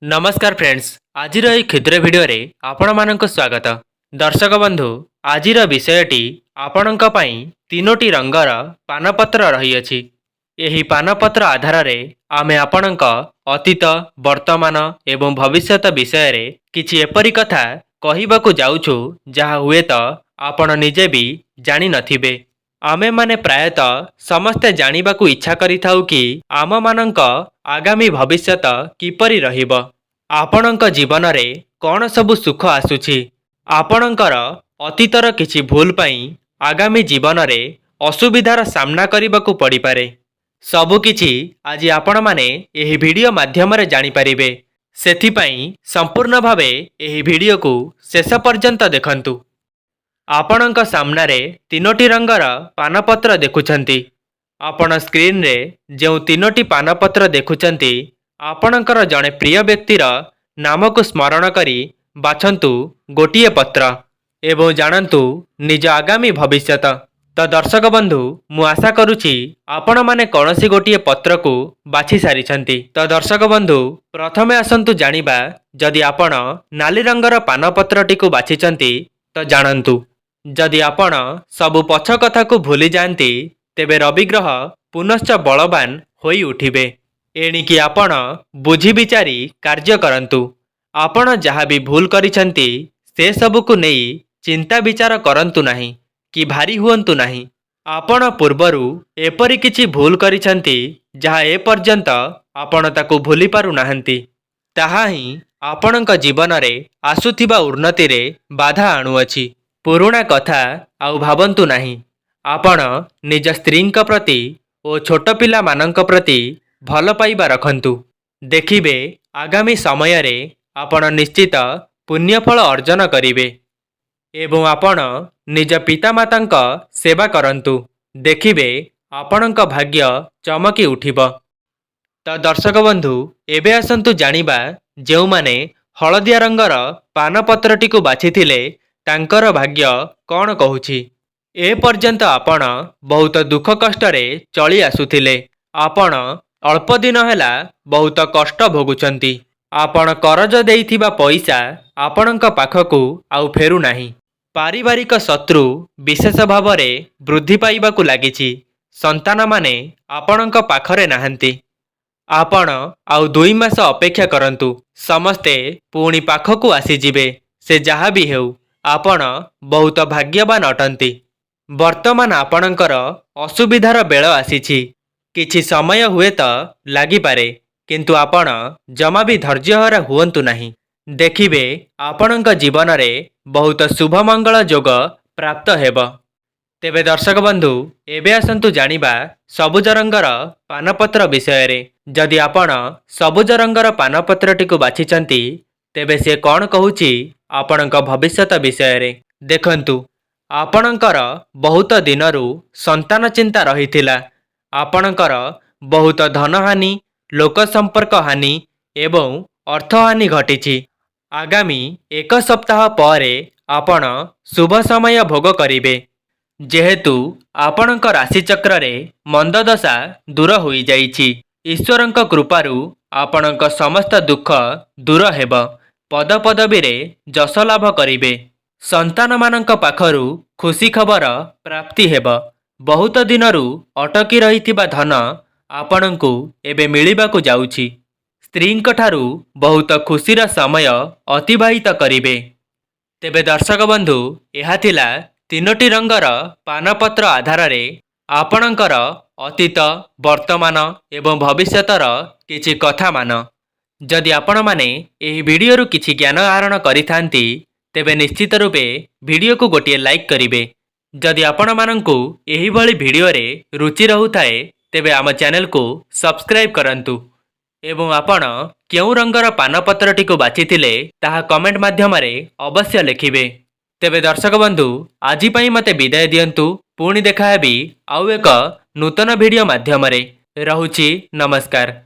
नमस्कार फ्रेंड्स आज क्षुद्र भिडियो आपण मानक स्वागत। दर्शक बंधु आज विषयटी आपणक पई तीनोटी रंगर पानपत्र रही अछि। एही पानपत्र आधार रे आमे आपणक अतीत वर्तमान एवं भविष्यत विषय रे किछि एपरि कथा कहिबाकू जाउछु जहा हुए तो आपण निजे भी जानि नथिबे। आमे माने प्रायतः समस्ते जानिबाकू इच्छा करिथाउ कि आम मानक आगामी भविष्यत किपरि रहिबो, आपणक जीवन रे कौन सबु सुख आसुछि, आपणकर अतीतर किछि भूल पई आगामी जीवन रे असुविधार सामना करिबाकू पड़ी पारे। सबु किछि आज आपण माने एही वीडियो माध्यम रे जानि परिबे। सेथि पई संपूर्ण भावे एही वीडियो को शेष पर्यंत देखंतु। आपणक सामना रे तीनोटी रंगर पानपत्र देखुछंती। आपण स्क्रीन रे जो तीनोटी पानपत्र देखुछंती आपणकर जड़े प्रिय व्यक्तिर नाम को स्मरण करी बाछंतु गोटिए पत्र एवं जानतु निज आगामी भविष्यत। तो दर्शक बंधु मु आशा करुछि आपण माने कौनसी गोटिए पत्र को बाछि सारिछंती। तो दर्शक बंधु प्रथमे आसंतु जानिबा जदि आपण नाली रंगर पानपत्रटी को बाछिचंती तो जानतु जदि आपण सबु पछ कथा को भूली जाती तेबे रविग्रह पुनश्च बलवान होई उठिबे। एणिकी आपण बुझी विचारी कार्य करंतु। आपण जहाँ भी भूल करिछंती से सबु को नहीं चिंता विचार करंतु नहीं कि भारी हुअंतु नहीं। आपण पूर्वरु एपरि किछि भूल करिछंती जहाँ ए पर्यंत आपण ताकू भूली पारु नाहंती। ताहा ही आपणक जीवन रे आसुथिबा उन्नति रे बाधा आणुअछि। पुरुणा कथा आउ भाबंतु नहीं। आपण निज स्त्रींक प्रति ओ छोट पिला मानंक प्रति भल पाइबा रखंतु। देखिबे आगामी समय रे आपण निश्चित पुण्यफल अर्जन करिवे एवं आपण निज पितामातांक सेवा करंतु। देखिबे आपणक भाग्य चमकी उठिबो। तो दर्शक बंधु एबे आसंतु जानिबा जेउ माने हलदिया रंगर पानपत्रटी को बाछिथिले तांकर भाग्य कौन कहूछि। ए पर्यंत आपण बहुत दुख कष्ट रे चली आसुथिले। आपण अल्प दिन हैला बहुत कष्ट भोगुचंती। आपण करज देइथिबा पैसा आपणक पाखकू आउ फेरु नाही। पारिवारिक शत्रु विशेष भाव रे वृद्धि पाइबाकू लागिछि। संतान माने आपणक पाखरे नाहंती। आपण आउ 2 मास अपेक्षा करंतु। समस्ते पुणी पाखकू आसीजिबे। से जहाँ भी हेउ आपण बहुत भाग्यवान अटंती। वर्तमान आपणकर असुविधार बेल आसीछि। किछि समय हुए तो लागि पारे किंतु आपण जमा भी धैर्यहरा हुअंतु नहीं। देखिबे आपणक जीवन रे बहुत शुभ मंगल योग प्राप्त हेब। तेबे दर्शक बंधु एबे आसंतु जानिबा सबुज रंगर पानपत्र विषय रे। जदि आपण सबुज रंगर पानपत्रटी को बाछिचंती तेबे से कौन कहूछि आपणक भविष्यत विषय रे। देखंतु आपणकर बहुत दिनरु संतान चिंता रहिथिला। आपणकर बहुत धनहानि लोक संपर्क हानि एवं अर्थहानि घटिछि। आगामी 1 सप्ताह परे आपण शुभ समय भोग करिवे। जेहेतु आपणक राशिचक्र रे मंददशा दूर होई जाइछि। ईश्वरंक कृपारु आपणक समस्त दुख दूर हेब। पद पदवी रे जश लाभ करिवे। संतान मानंक पाखरु खुशी खबर प्राप्ति हेब। बहुत दिनरु अटकी रहिथिबा धन आपणंकु एबे मिलिबाकू जाउछि। स्त्रींक ठारू बहुत खुशीर समय अतिबाहित करिवे। तेबे दर्शक बंधु एहा थिला तीनोटी रंगर पानपत्र आधार रे आपणंकर अतीत वर्तमान एवं भविष्यतर किछि कथा मान। जदि आपण माने एही वीडियो रु किछि ज्ञान आहरण करिथांती तेबे निश्चित रूपे वीडियो को गोटिए लाइक करिवे। जदि आपण मानंकु एही भली वीडियो रे रुचि रहुथाए तेबे आम चैनल को सब्सक्राइब करंतु एवं आपण केउ रंगर पानपत्रटी को बाछिथिले ताहा कमेंट माध्यम रे अवश्य लिखिबे। तेबे दर्शक बंधु आजि पई मते विदाय दियंतु। पुणी देखा हेबी आउ एक नूतन वीडियो माध्यम रे। रहुछि नमस्कार।